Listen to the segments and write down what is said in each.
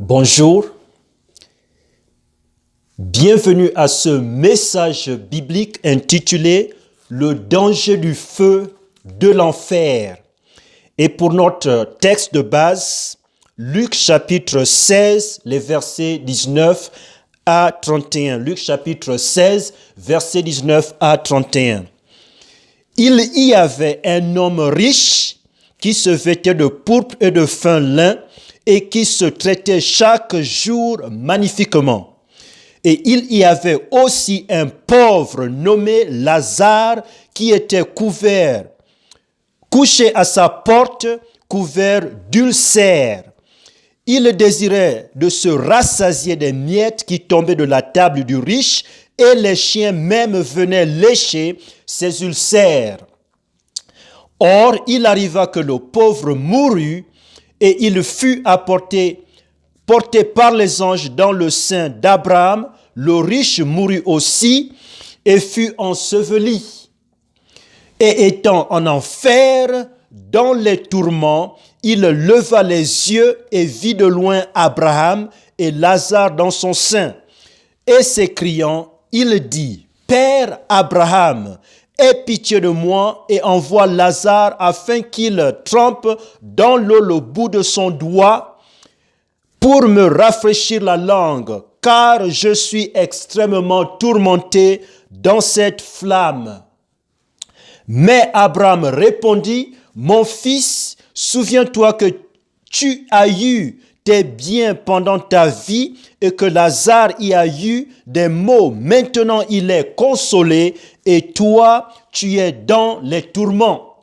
Bonjour, bienvenue à ce message biblique intitulé « Le danger du feu de l'enfer ». Et pour notre texte de base, Luc chapitre 16, les versets 19 à 31. Luc chapitre 16, versets 19 à 31. Il y avait un homme riche qui se vêtait de pourpre et de fin lin et qui se traitait chaque jour magnifiquement. Et il y avait aussi un pauvre nommé Lazare qui était couché à sa porte, couvert d'ulcères. Il désirait de se rassasier des miettes qui tombaient de la table du riche, et les chiens même venaient lécher ses ulcères. Or, il arriva que le pauvre mourut, et il fut porté par les anges dans le sein d'Abraham. Le riche mourut aussi et fut enseveli. Et étant en enfer, dans les tourments, il leva les yeux et vit de loin Abraham et Lazare dans son sein. Et s'écriant, il dit, « Père Abraham, aie pitié de moi et envoie Lazare afin qu'il trempe dans l'eau le bout de son doigt pour me rafraîchir la langue, car je suis extrêmement tourmenté dans cette flamme. » Mais Abraham répondit, « Mon fils, souviens-toi que tu as eu tes biens pendant ta vie et que Lazare y a eu des maux. Maintenant, il est consolé et toi, tu es dans les tourments.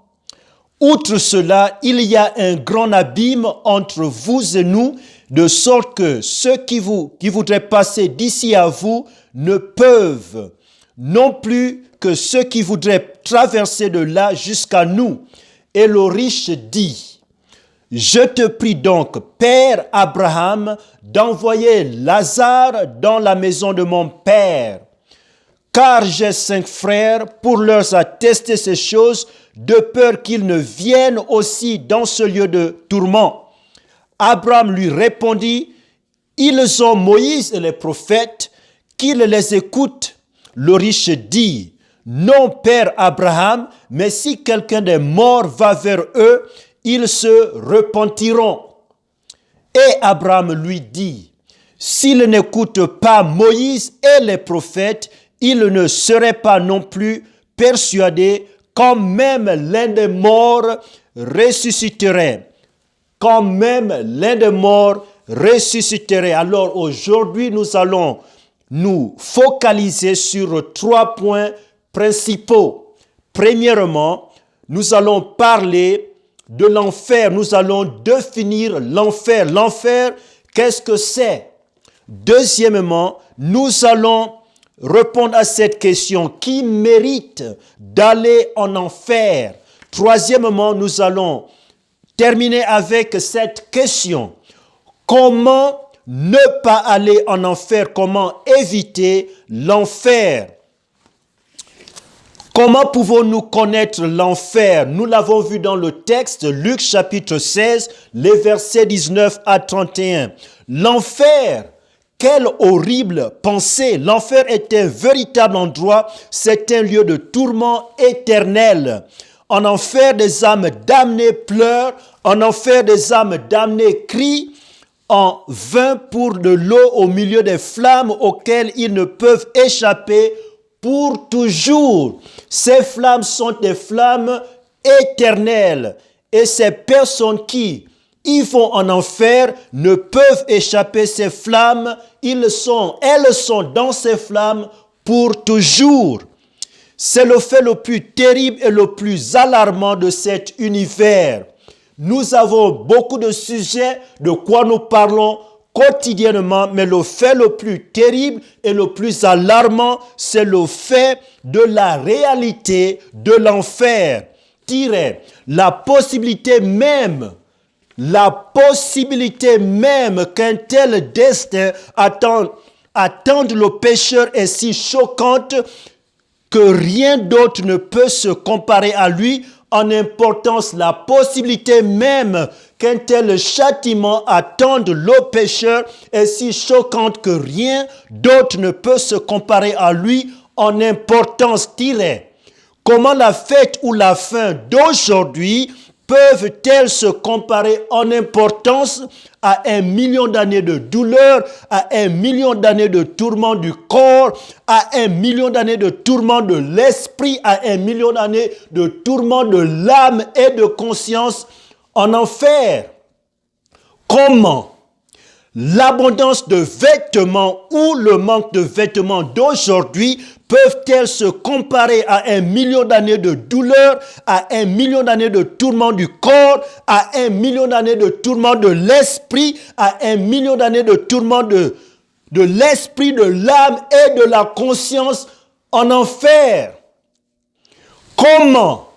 Outre cela, il y a un grand abîme entre vous et nous, de sorte que ceux qui voudraient passer d'ici à vous ne peuvent, non plus que ceux qui voudraient traverser de là jusqu'à nous. » Et le riche dit, « Je te prie donc, Père Abraham, d'envoyer Lazare dans la maison de mon père, car j'ai 5 frères pour leur attester ces choses, de peur qu'ils ne viennent aussi dans ce lieu de tourment. » Abraham lui répondit, « Ils ont Moïse et les prophètes, qu'ils les écoutent. » Le riche dit, « Non, Père Abraham, mais si quelqu'un des morts va vers eux, ils se repentiront. » Et Abraham lui dit, « S'ils n'écoutent pas Moïse et les prophètes, ils ne seraient pas non plus persuadés quand même l'un des morts ressusciterait. » Quand même l'un des morts ressusciterait. Alors aujourd'hui, nous allons nous focaliser sur 3 points principaux. Premièrement, nous allons parler de l'enfer. Nous allons définir l'enfer. L'enfer, qu'est-ce que c'est? Deuxièmement, nous allons répondre à cette question. Qui mérite d'aller en enfer? Troisièmement, nous allons terminer avec cette question. Comment ne pas aller en enfer? Comment éviter l'enfer? Comment pouvons-nous connaître l'enfer? Nous l'avons vu dans le texte, Luc chapitre 16, les versets 19 à 31. L'enfer, quelle horrible pensée! L'enfer est un véritable endroit, c'est un lieu de tourment éternel. En enfer, des âmes damnées pleurent. En enfer, des âmes damnées crient en vain pour de l'eau au milieu des flammes auxquelles ils ne peuvent échapper pour toujours. Ces flammes sont des flammes éternelles. Et ces personnes qui y vont en enfer ne peuvent échapper ces flammes. Elles sont dans ces flammes pour toujours. C'est le fait le plus terrible et le plus alarmant de cet univers. Nous avons beaucoup de sujets de quoi nous parlons quotidiennement, mais le fait le plus terrible et le plus alarmant, c'est le fait de la réalité de l'enfer. La possibilité même qu'un tel destin attende le pécheur est si choquante que rien d'autre ne peut se comparer à lui. en importance la possibilité même qu'un tel châtiment attende le pécheur est si choquante que rien d'autre ne peut se comparer à lui en importance. Comment la fête ou la fin d'aujourd'hui peuvent-elles se comparer en importance à 1 million d'années de douleur, à 1 million d'années de tourments du corps, à 1 million d'années de tourments de l'esprit, à 1 million d'années de tourments de l'âme et de conscience en enfer? Comment l'abondance de vêtements ou le manque de vêtements d'aujourd'hui peuvent-elles se comparer à 1 million d'années de douleur, à 1 million d'années de tourments du corps, à 1 million d'années de tourments de l'esprit, à 1 million d'années de tourments de l'esprit, de l'âme et de la conscience en enfer? Comment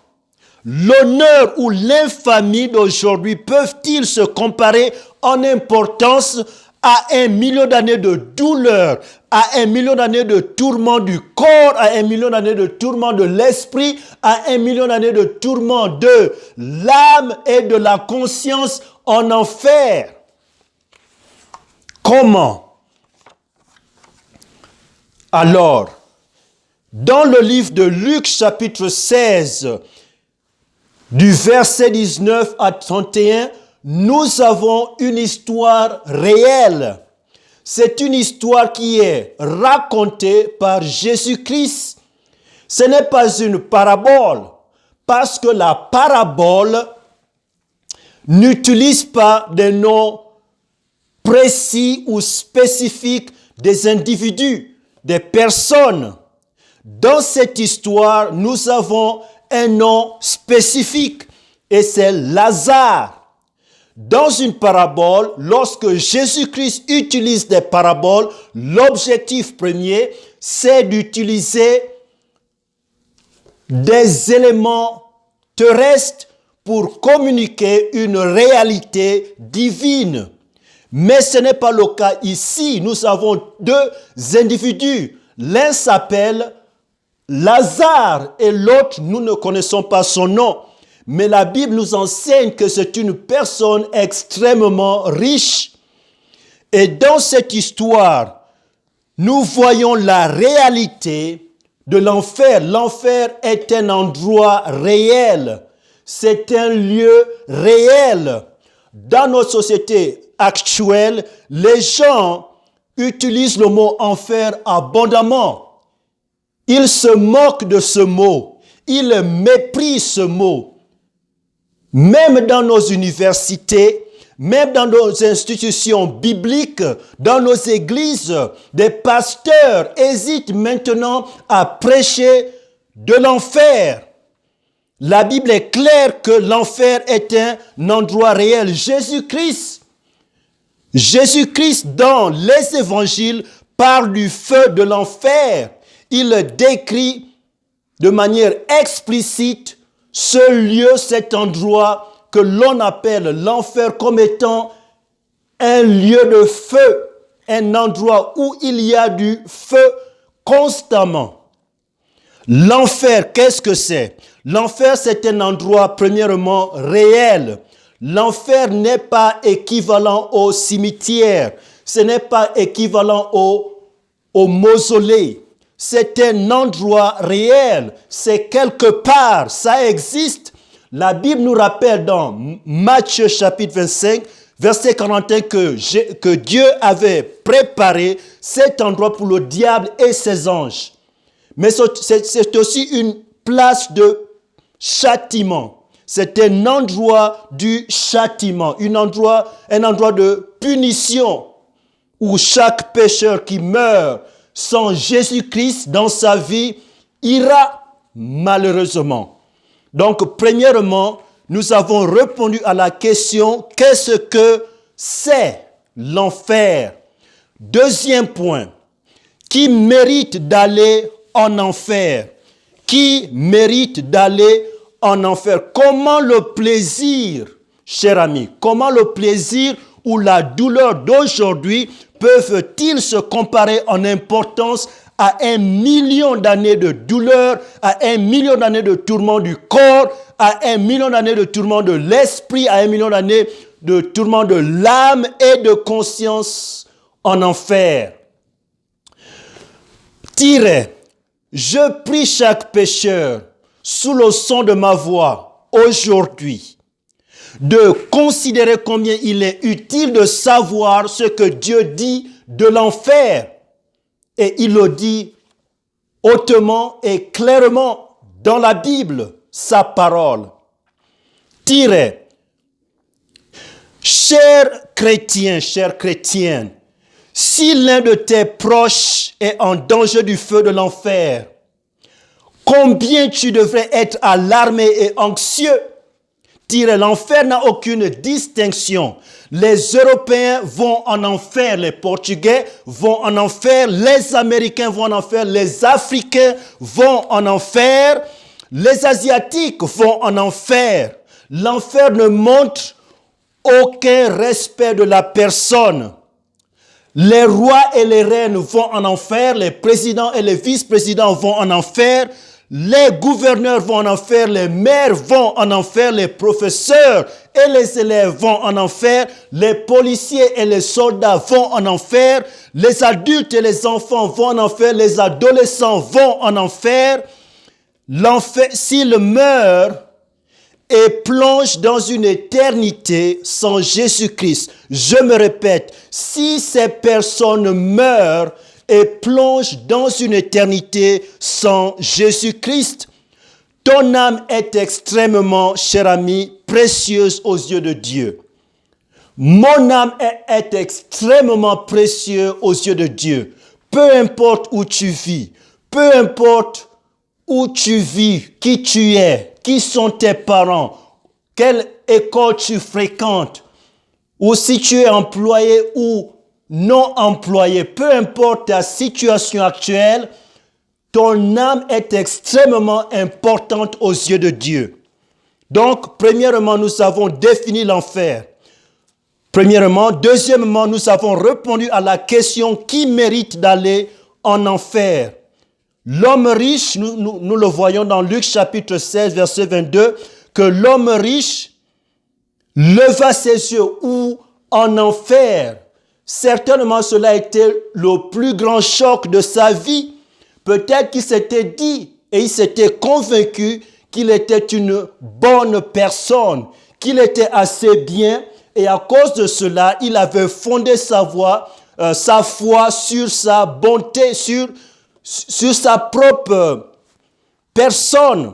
l'honneur ou l'infamie d'aujourd'hui peuvent-ils se comparer en importance à 1 million d'années de douleur, à 1 million d'années de tourments du corps, à 1 million d'années de tourments de l'esprit, à 1 million d'années de tourments de l'âme et de la conscience en enfer? Comment? Alors, dans le livre de Luc chapitre 16, du verset 19 à 31, nous avons une histoire réelle. C'est une histoire qui est racontée par Jésus-Christ. Ce n'est pas une parabole, parce que la parabole n'utilise pas des noms précis ou spécifiques des individus, des personnes. Dans cette histoire, nous avons un nom spécifique et c'est Lazare. Dans une parabole, lorsque Jésus-Christ utilise des paraboles, l'objectif premier, c'est d'utiliser des éléments terrestres pour communiquer une réalité divine. Mais ce n'est pas le cas ici. Nous avons deux individus. L'un s'appelle Lazare et l'autre, nous ne connaissons pas son nom. Mais la Bible nous enseigne que c'est une personne extrêmement riche. Et dans cette histoire, nous voyons la réalité de l'enfer. L'enfer est un endroit réel. C'est un lieu réel. Dans notre société actuelle, les gens utilisent le mot enfer abondamment. Ils se moquent de ce mot. Ils méprisent ce mot. Même dans nos universités, même dans nos institutions bibliques, dans nos églises, des pasteurs hésitent maintenant à prêcher de l'enfer. La Bible est claire que l'enfer est un endroit réel. Jésus-Christ, dans les évangiles, parle du feu de l'enfer. Il décrit de manière explicite ce lieu, cet endroit que l'on appelle l'enfer comme étant un lieu de feu, un endroit où il y a du feu constamment. L'enfer, qu'est-ce que c'est? L'enfer, c'est un endroit premièrement réel. L'enfer n'est pas équivalent au cimetière, ce n'est pas équivalent au mausolée. C'est un endroit réel, c'est quelque part, ça existe. La Bible nous rappelle dans Matthieu chapitre 25, verset 41 que Dieu avait préparé cet endroit pour le diable et ses anges. Mais c'est aussi une place de châtiment. C'est un endroit du châtiment, un endroit de punition où chaque pécheur qui meurt sans Jésus-Christ dans sa vie ira malheureusement. Donc, premièrement, nous avons répondu à la question, qu'est-ce que c'est l'enfer? Deuxième point, qui mérite d'aller en enfer? Qui mérite d'aller en enfer? Comment le plaisir, cher ami, comment le plaisir ou la douleur d'aujourd'hui peuvent-ils se comparer en importance à 1 million d'années de douleur, à 1 million d'années de tourments du corps, à 1 million d'années de tourments de l'esprit, à 1 million d'années de tourments de l'âme et de conscience en enfer. Tirez, je prie chaque pécheur sous le son de ma voix aujourd'hui de considérer combien il est utile de savoir ce que Dieu dit de l'enfer. Et il le dit hautement et clairement dans la Bible, sa parole. Tirez, chers chrétiens, chères chrétiennes, si l'un de tes proches est en danger du feu de l'enfer, combien tu devrais être alarmé et anxieux. L'enfer n'a aucune distinction. Les Européens vont en enfer, les Portugais vont en enfer, les Américains vont en enfer, les Africains vont en enfer, les Asiatiques vont en enfer. L'enfer ne montre aucun respect de la personne. Les rois et les reines vont en enfer, les présidents et les vice-présidents vont en enfer, les gouverneurs vont en enfer, les maires vont en enfer, les professeurs et les élèves vont en enfer, les policiers et les soldats vont en enfer, les adultes et les enfants vont en enfer, les adolescents vont en enfer. L'enfer, s'il meurt et plonge dans une éternité sans Jésus-Christ. Je me répète, si ces personnes meurent et plongent dans une éternité sans Jésus-Christ, ton âme est extrêmement, cher ami, précieuse aux yeux de Dieu. Mon âme est extrêmement précieuse aux yeux de Dieu. Peu importe où tu vis, peu importe où tu vis, qui tu es, qui sont tes parents, quelle école tu fréquentes, ou si tu es employé ou non employé, peu importe ta situation actuelle, ton âme est extrêmement importante aux yeux de Dieu. Donc, premièrement, nous avons défini l'enfer. Premièrement. Deuxièmement, nous avons répondu à la question qui mérite d'aller en enfer. L'homme riche, nous le voyons dans Luc chapitre 16, verset 22, que l'homme riche leva ses yeux où en enfer. Certainement, cela a été le plus grand choc de sa vie. Peut-être qu'il s'était dit et il s'était convaincu qu'il était une bonne personne, qu'il était assez bien. Et à cause de cela, il avait fondé sa foi sur sa bonté, sur sa propre personne.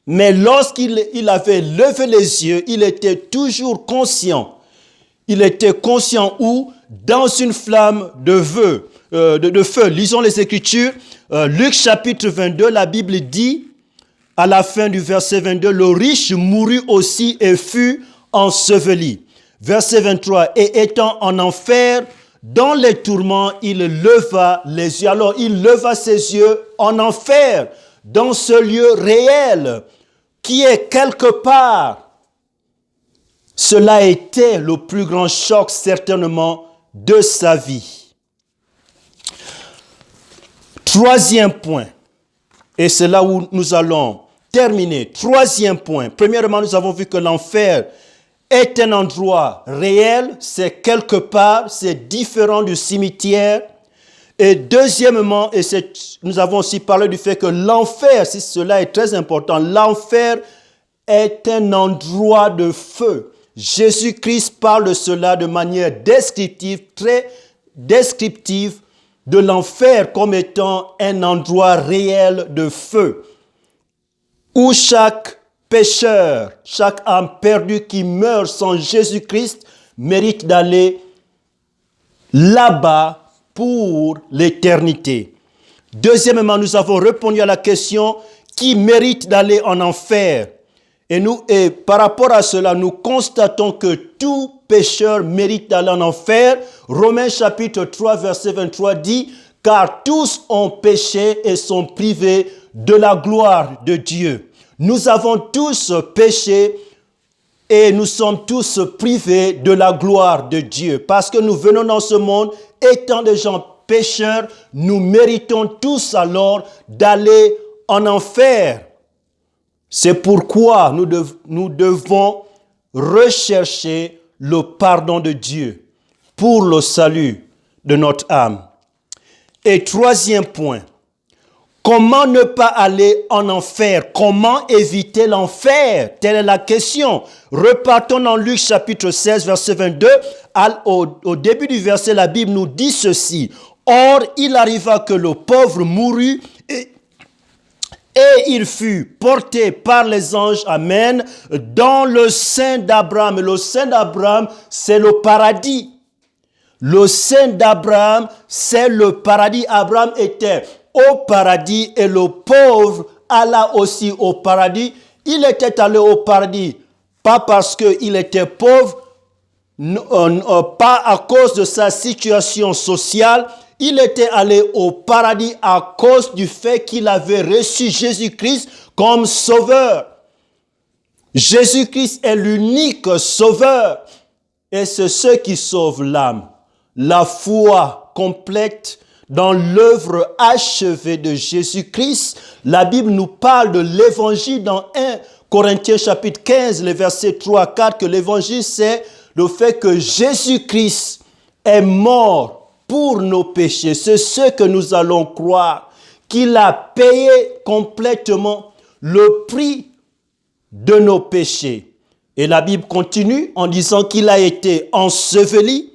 Mais lorsqu'il avait levé les yeux, il était toujours conscient. Il était conscient où? Dans une flamme de feu. Lisons les Écritures. Luc chapitre 22, la Bible dit, à la fin du verset 22, le riche mourut aussi et fut enseveli. Verset 23, et étant en enfer, dans les tourments, il leva les yeux. Alors, il leva ses yeux en enfer, dans ce lieu réel, qui est quelque part. Cela a été le plus grand choc, certainement, de sa vie. Troisième point, et c'est là où nous allons terminer. Troisième point. Premièrement, nous avons vu que l'enfer est un endroit réel, c'est quelque part, c'est différent du cimetière. Et deuxièmement, nous avons aussi parlé du fait que l'enfer, si cela est très important, l'enfer est un endroit de feu. Jésus-Christ parle de cela de manière descriptive, très descriptive, de l'enfer comme étant un endroit réel de feu, où chaque pécheur, chaque âme perdue qui meurt sans Jésus-Christ mérite d'aller là-bas pour l'éternité. Deuxièmement, nous avons répondu à la question qui mérite d'aller en enfer. Et par rapport à cela, nous constatons que tout pécheur mérite d'aller en enfer. Romains chapitre 3, verset 23 dit, « Car tous ont péché et sont privés de la gloire de Dieu. » Nous avons tous péché et nous sommes tous privés de la gloire de Dieu. Parce que nous venons dans ce monde étant des gens pécheurs, nous méritons tous alors d'aller en enfer. C'est pourquoi nous devons rechercher le pardon de Dieu pour le salut de notre âme. Et troisième point, comment ne pas aller en enfer? Comment éviter l'enfer? Telle est la question. Repartons dans Luc chapitre 16, verset 22. Au début du verset, la Bible nous dit ceci. Or, il arriva que le pauvre mourut et il fut porté par les anges, amen, dans le sein d'Abraham. Le sein d'Abraham, c'est le paradis. Le sein d'Abraham, c'est le paradis. Abraham était au paradis et le pauvre alla aussi au paradis. Il était allé au paradis, pas parce qu'il était pauvre, pas à cause de sa situation sociale. Il était allé au paradis à cause du fait qu'il avait reçu Jésus-Christ comme sauveur. Jésus-Christ est l'unique sauveur et c'est ce qui sauve l'âme. La foi complète dans l'œuvre achevée de Jésus-Christ. La Bible nous parle de l'évangile dans 1 Corinthiens chapitre 15, les versets 3 à 4, que l'évangile c'est le fait que Jésus-Christ est mort pour nos péchés. C'est ce que nous allons croire, qu'il a payé complètement le prix de nos péchés. Et la Bible continue en disant qu'il a été enseveli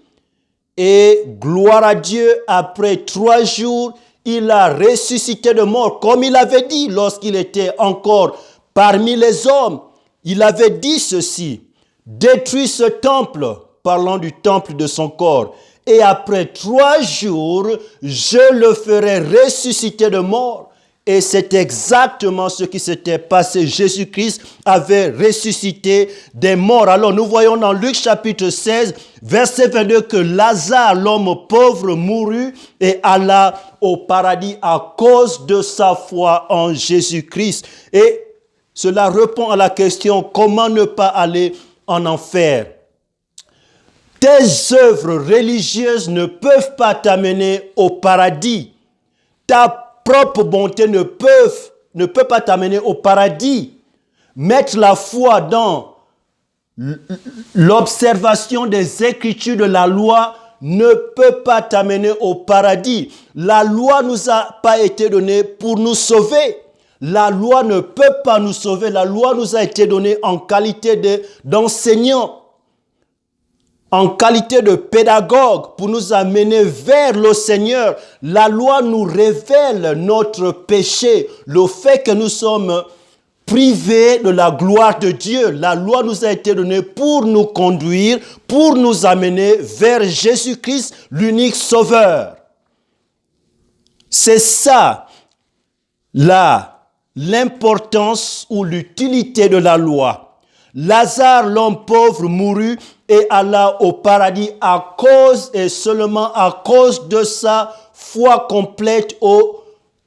et gloire à Dieu, après 3 jours, il a ressuscité de mort, comme il avait dit lorsqu'il était encore parmi les hommes. Il avait dit ceci, détruis ce temple, parlant du temple de son corps, et après 3 jours, je le ferai ressusciter de mort. Et c'est exactement ce qui s'était passé. Jésus-Christ avait ressuscité des morts. Alors nous voyons dans Luc chapitre 16, verset 22, que Lazare, l'homme pauvre, mourut et alla au paradis à cause de sa foi en Jésus-Christ. Et cela répond à la question, comment ne pas aller en enfer? Tes œuvres religieuses ne peuvent pas t'amener au paradis. Ta propre bonté ne peut pas t'amener au paradis. Mettre la foi dans l'observation des écritures de la loi ne peut pas t'amener au paradis. La loi ne nous a pas été donnée pour nous sauver. La loi ne peut pas nous sauver. La loi nous a été donnée en qualité d'enseignant, en qualité de pédagogue, pour nous amener vers le Seigneur. La loi nous révèle notre péché, le fait que nous sommes privés de la gloire de Dieu. La loi nous a été donnée pour nous conduire, pour nous amener vers Jésus-Christ, l'unique sauveur. C'est ça, l'importance ou l'utilité de la loi. Lazare, l'homme pauvre, mourut et alla au paradis à cause et seulement à cause de sa foi complète au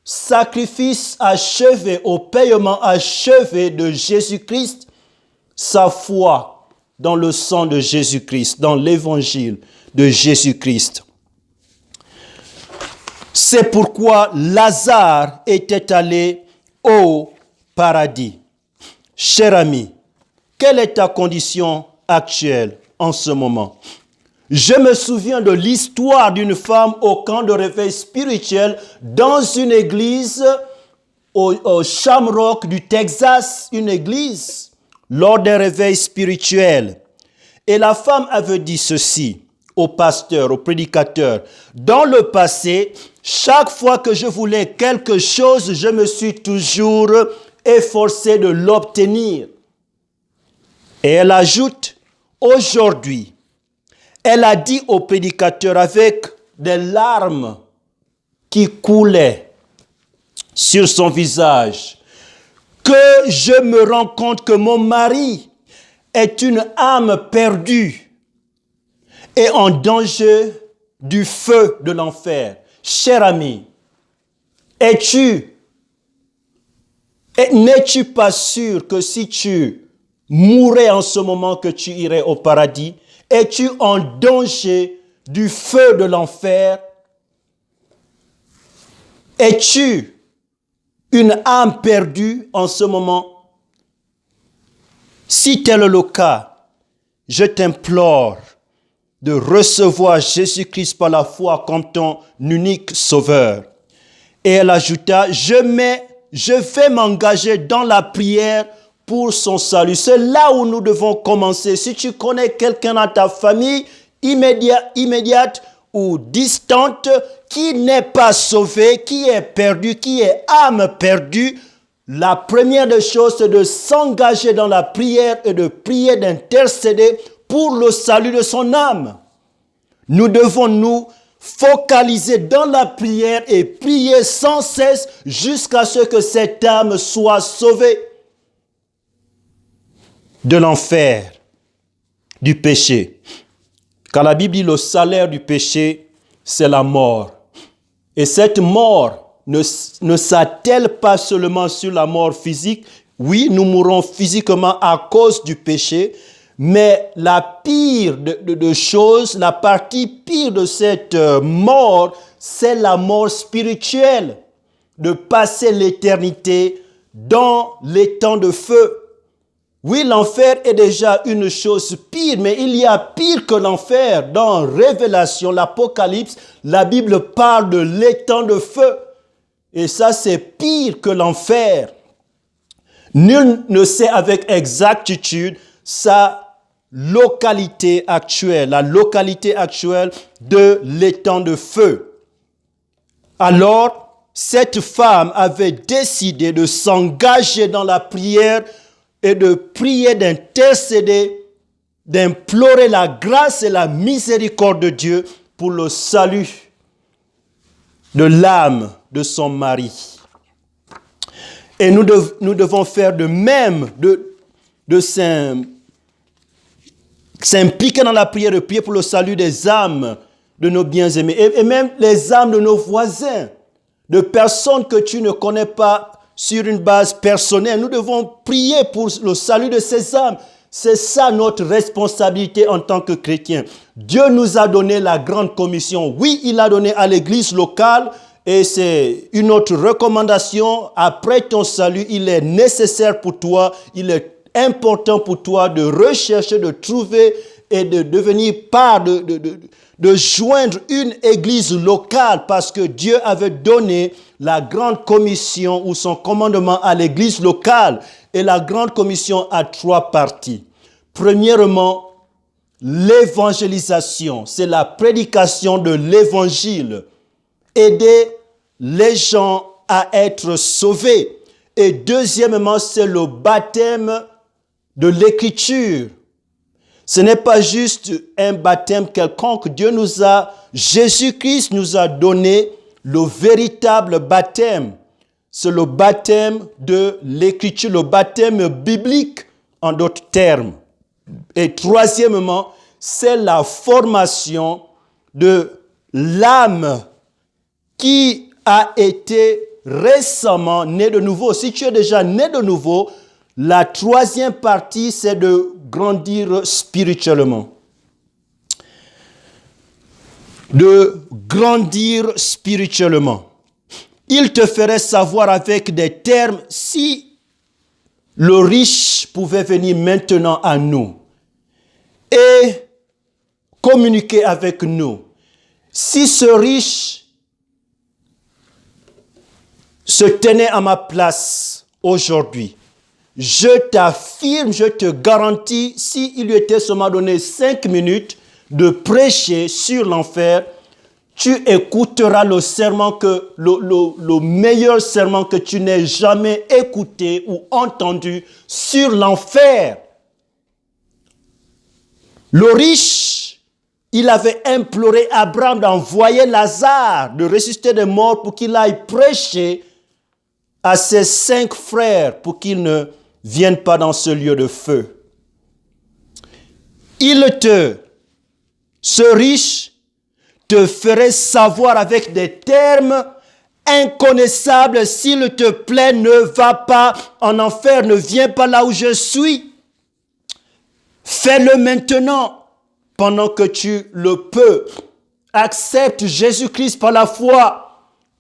sacrifice achevé, au paiement achevé de Jésus-Christ, sa foi dans le sang de Jésus-Christ, dans l'évangile de Jésus-Christ. C'est pourquoi Lazare était allé au paradis. Cher ami, quelle est ta condition actuelle en ce moment? Je me souviens de l'histoire d'une femme au camp de réveil spirituel dans une église au Shamrock du Texas, une église, lors d'un réveil spirituel. Et la femme avait dit ceci au pasteur, au prédicateur. Dans le passé, chaque fois que je voulais quelque chose, je me suis toujours efforcé de l'obtenir. Et elle ajoute, aujourd'hui, elle a dit au prédicateur avec des larmes qui coulaient sur son visage, que je me rends compte que mon mari est une âme perdue et en danger du feu de l'enfer. Cher ami, n'es-tu pas sûr que si tu mourais en ce moment que tu irais au paradis? Es-tu en danger du feu de l'enfer? Es-tu une âme perdue en ce moment? Si tel est le cas, je t'implore de recevoir Jésus-Christ par la foi comme ton unique sauveur. Et elle ajouta, je vais m'engager dans la prière pour son salut. C'est là où nous devons commencer. Si tu connais quelqu'un dans ta famille, immédiate ou distante, qui n'est pas sauvé, qui est perdu, qui est âme perdue, la première des choses, c'est de s'engager dans la prière et de prier, d'intercéder pour le salut de son âme. Nous devons nous focaliser dans la prière et prier sans cesse jusqu'à ce que cette âme soit sauvée de l'enfer, du péché. Car la Bible dit le salaire du péché, c'est la mort. Et cette mort ne s'attelle pas seulement sur la mort physique. Oui, nous mourrons physiquement à cause du péché, mais la pire de choses, la partie pire de cette mort, c'est la mort spirituelle, de passer l'éternité dans les temps de feu. Oui, l'enfer est déjà une chose pire, mais il y a pire que l'enfer. Dans Révélation, l'Apocalypse, la Bible parle de l'étang de feu. Et ça, c'est pire que l'enfer. Nul ne sait avec exactitude sa localité actuelle, la localité actuelle de l'étang de feu. Alors, cette femme avait décidé de s'engager dans la prière et de prier, d'intercéder, d'implorer la grâce et la miséricorde de Dieu pour le salut de l'âme de son mari. Et nous devons faire de même, de s'impliquer dans la prière, de prier pour le salut des âmes de nos bien-aimés et même les âmes de nos voisins, de personnes que tu ne connais pas sur une base personnelle. Nous devons prier pour le salut de ces âmes. C'est ça notre responsabilité en tant que chrétiens. Dieu nous a donné la grande commission. Oui, il a donné à l'église locale et c'est une autre recommandation. Après ton salut, il est nécessaire pour toi, il est important pour toi de rechercher, de trouver et de devenir part, de joindre une église locale parce que Dieu avait donné la grande commission ou son commandement à l'église locale. Et la grande commission a 3 parties. Premièrement, l'évangélisation, c'est la prédication de l'évangile. Aider les gens à être sauvés. Et deuxièmement, c'est le baptême de l'écriture. Ce n'est pas juste un baptême quelconque. Jésus-Christ nous a donné le véritable baptême. C'est le baptême de l'écriture, le baptême biblique en d'autres termes. Et troisièmement, c'est la formation de l'âme qui a été récemment née de nouveau. Si tu es déjà né de nouveau, la troisième partie, c'est de grandir spirituellement. De grandir spirituellement. Il te ferait savoir avec des termes si le riche pouvait venir maintenant à nous et communiquer avec nous. Si ce riche se tenait à ma place aujourd'hui, je t'affirme, je te garantis, s'il lui était seulement donné 5 minutes de prêcher sur l'enfer, tu écouteras le serment le meilleur serment que tu n'aies jamais écouté ou entendu sur l'enfer. Le riche, il avait imploré Abraham d'envoyer Lazare, de ressusciter des morts pour qu'il aille prêcher à ses 5 frères pour qu'ils ne viennent pas dans ce lieu de feu. Ce riche te ferait savoir avec des termes inconnaissables, s'il te plaît, ne va pas en enfer, ne viens pas là où je suis. Fais-le maintenant, pendant que tu le peux. Accepte Jésus-Christ par la foi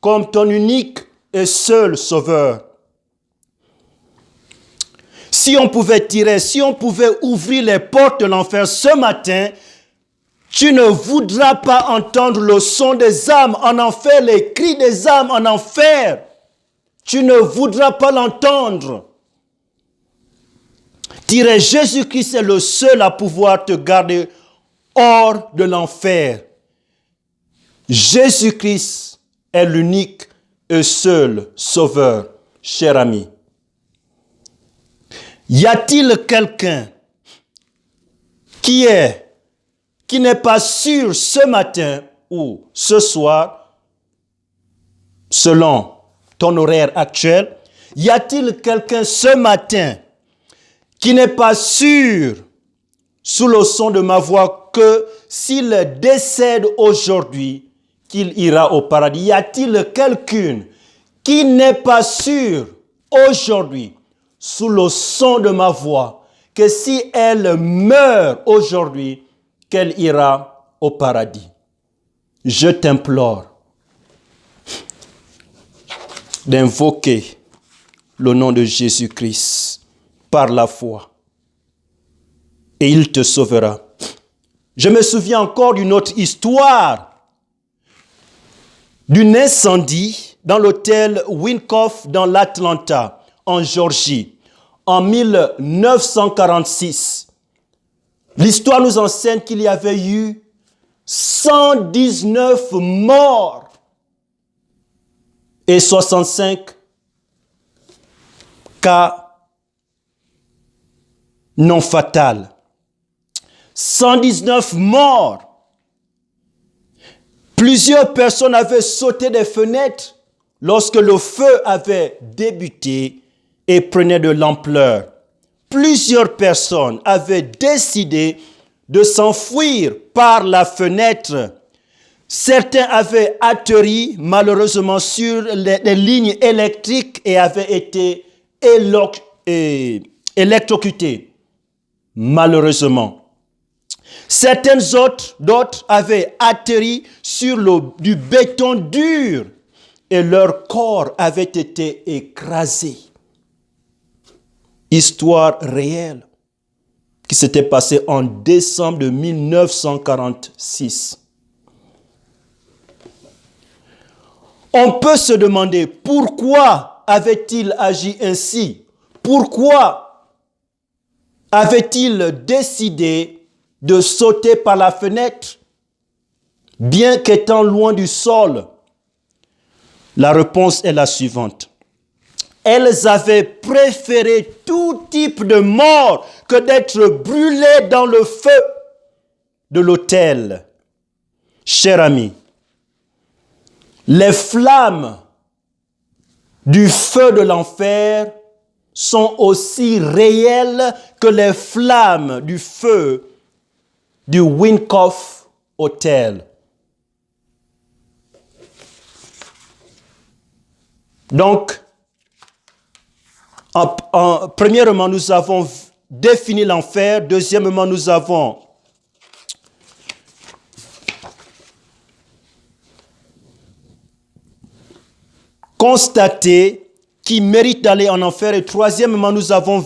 comme ton unique et seul Sauveur. Si on pouvait ouvrir les portes de l'enfer ce matin, tu ne voudras pas entendre le son des âmes en enfer, les cris des âmes en enfer. Tu ne voudras pas l'entendre. Dirais, Jésus-Christ est le seul à pouvoir te garder hors de l'enfer. Jésus-Christ est l'unique et seul Sauveur, cher ami. Y a-t-il quelqu'un qui n'est pas sûr ce matin ou ce soir, selon ton horaire actuel, y a-t-il quelqu'un ce matin qui n'est pas sûr, sous le son de ma voix, que s'il décède aujourd'hui, qu'il ira au paradis? Y a-t-il quelqu'un qui n'est pas sûr aujourd'hui, sous le son de ma voix, que si elle meurt aujourd'hui, qu'elle ira au paradis? Je t'implore d'invoquer le nom de Jésus-Christ par la foi et il te sauvera. Je me souviens encore d'une autre histoire, d'un incendie dans l'hôtel Wincoff dans l'Atlanta, en Géorgie, en 1946. L'histoire nous enseigne qu'il y avait eu 119 morts et 65 cas non fatals. 119 morts. Plusieurs personnes avaient sauté des fenêtres lorsque le feu avait débuté et prenait de l'ampleur. Plusieurs personnes avaient décidé de s'enfuir par la fenêtre. Certains avaient atterri malheureusement sur les lignes électriques et avaient été électrocutés, malheureusement. Certains d'autres avaient atterri sur du béton dur et leur corps avait été écrasé. Histoire réelle qui s'était passée en décembre de 1946. On peut se demander pourquoi avait-il agi ainsi? Pourquoi avait-il décidé de sauter par la fenêtre, bien qu'étant loin du sol? La réponse est la suivante. Elles avaient préféré tout type de mort que d'être brûlées dans le feu de l'autel. Cher ami, les flammes du feu de l'enfer sont aussi réelles que les flammes du feu du Wincoff Hotel. Donc, premièrement, nous avons défini l'enfer. Deuxièmement, nous avons constaté qui mérite d'aller en enfer. Et troisièmement, nous avons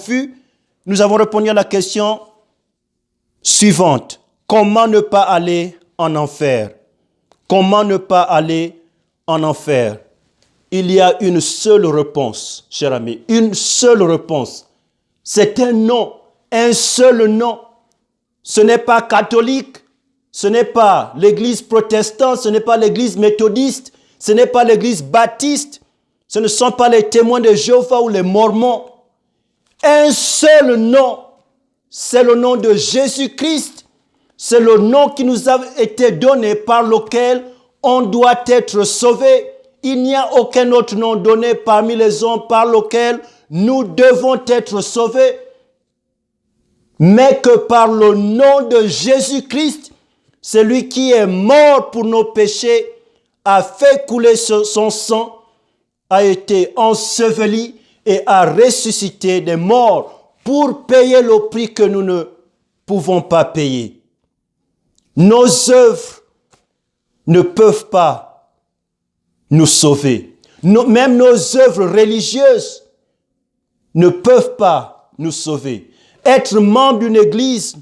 répondu à la question suivante. Comment ne pas aller en enfer? Comment ne pas aller en enfer? Il y a une seule réponse, cher ami, une seule réponse. C'est un nom, un seul nom. Ce n'est pas catholique, ce n'est pas l'église protestante, ce n'est pas l'église méthodiste, ce n'est pas l'église baptiste, ce ne sont pas les témoins de Jéhovah ou les mormons. Un seul nom, c'est le nom de Jésus-Christ. C'est le nom qui nous a été donné par lequel on doit être sauvé. Il n'y a aucun autre nom donné parmi les hommes par lequel nous devons être sauvés, mais que par le nom de Jésus-Christ, celui qui est mort pour nos péchés, a fait couler son sang, a été enseveli et a ressuscité des morts pour payer le prix que nous ne pouvons pas payer. Nos œuvres ne peuvent pas nous sauver. Même nos œuvres religieuses ne peuvent pas nous sauver. Être membre d'une église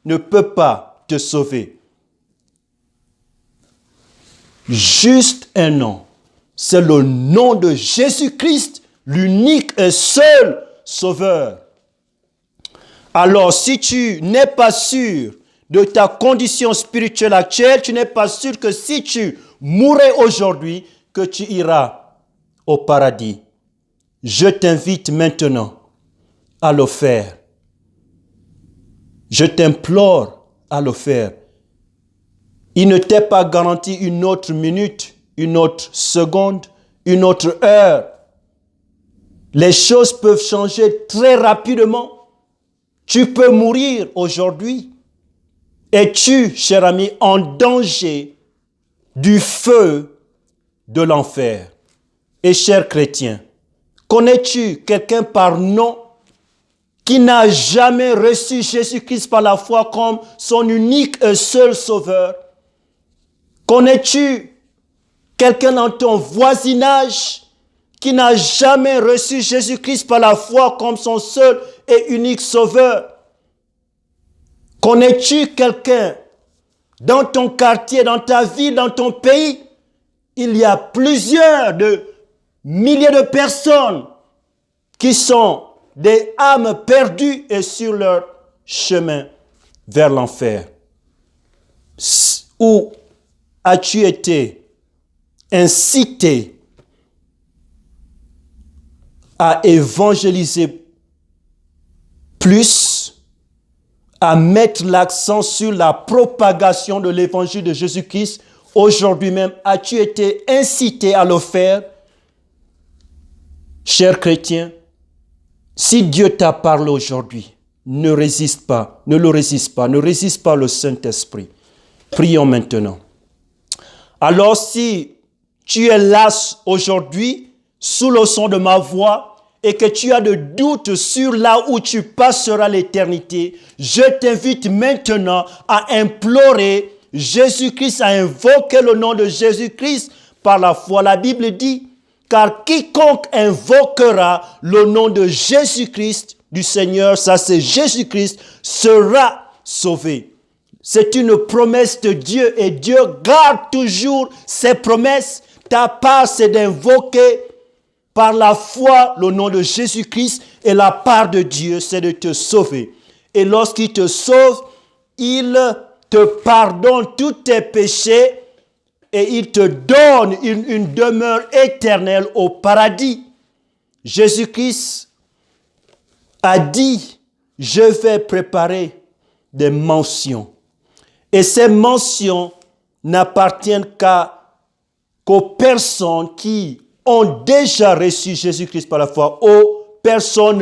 ne peut pas te sauver. Juste un nom. C'est le nom de Jésus-Christ, l'unique et seul Sauveur. Alors, si tu n'es pas sûr de ta condition spirituelle actuelle, tu n'es pas sûr que si tu mourrais aujourd'hui, que tu iras au paradis. Je t'invite maintenant à le faire. Je t'implore à le faire. Il ne t'est pas garanti une autre minute, une autre seconde, une autre heure. Les choses peuvent changer très rapidement. Tu peux mourir aujourd'hui. Es-tu, cher ami, en danger du feu de l'enfer? Et cher chrétien, connais-tu quelqu'un par nom qui n'a jamais reçu Jésus-Christ par la foi comme son unique et seul Sauveur? Connais-tu quelqu'un dans ton voisinage qui n'a jamais reçu Jésus-Christ par la foi comme son seul et unique Sauveur? Connais-tu quelqu'un dans ton quartier, dans ta ville, dans ton pays? Il y a plusieurs milliers de personnes qui sont des âmes perdues et sur leur chemin vers l'enfer. Où as-tu été incité à évangéliser plus, à mettre l'accent sur la propagation de l'évangile de Jésus-Christ? Aujourd'hui même, as-tu été incité à le faire? Cher chrétien, si Dieu t'a parlé aujourd'hui, ne résiste pas, ne le résiste pas, ne résiste pas le Saint-Esprit. Prions maintenant. Alors si tu es là aujourd'hui, sous le son de ma voix, et que tu as de doutes sur là où tu passeras l'éternité, je t'invite maintenant à implorer Jésus-Christ, à invoquer le nom de Jésus-Christ par la foi. La Bible dit, car quiconque invoquera le nom de Jésus-Christ, du Seigneur, ça c'est Jésus-Christ, sera sauvé. C'est une promesse de Dieu et Dieu garde toujours ses promesses. Ta part, c'est d'invoquer par la foi le nom de Jésus-Christ et la part de Dieu, c'est de te sauver. Et lorsqu'il te sauve, il te pardonne tous tes péchés et il te donne une demeure éternelle au paradis. Jésus-Christ a dit, je vais préparer des mentions. Et ces mentions n'appartiennent qu'aux personnes qui ont déjà reçu Jésus-Christ par la foi, aux personnes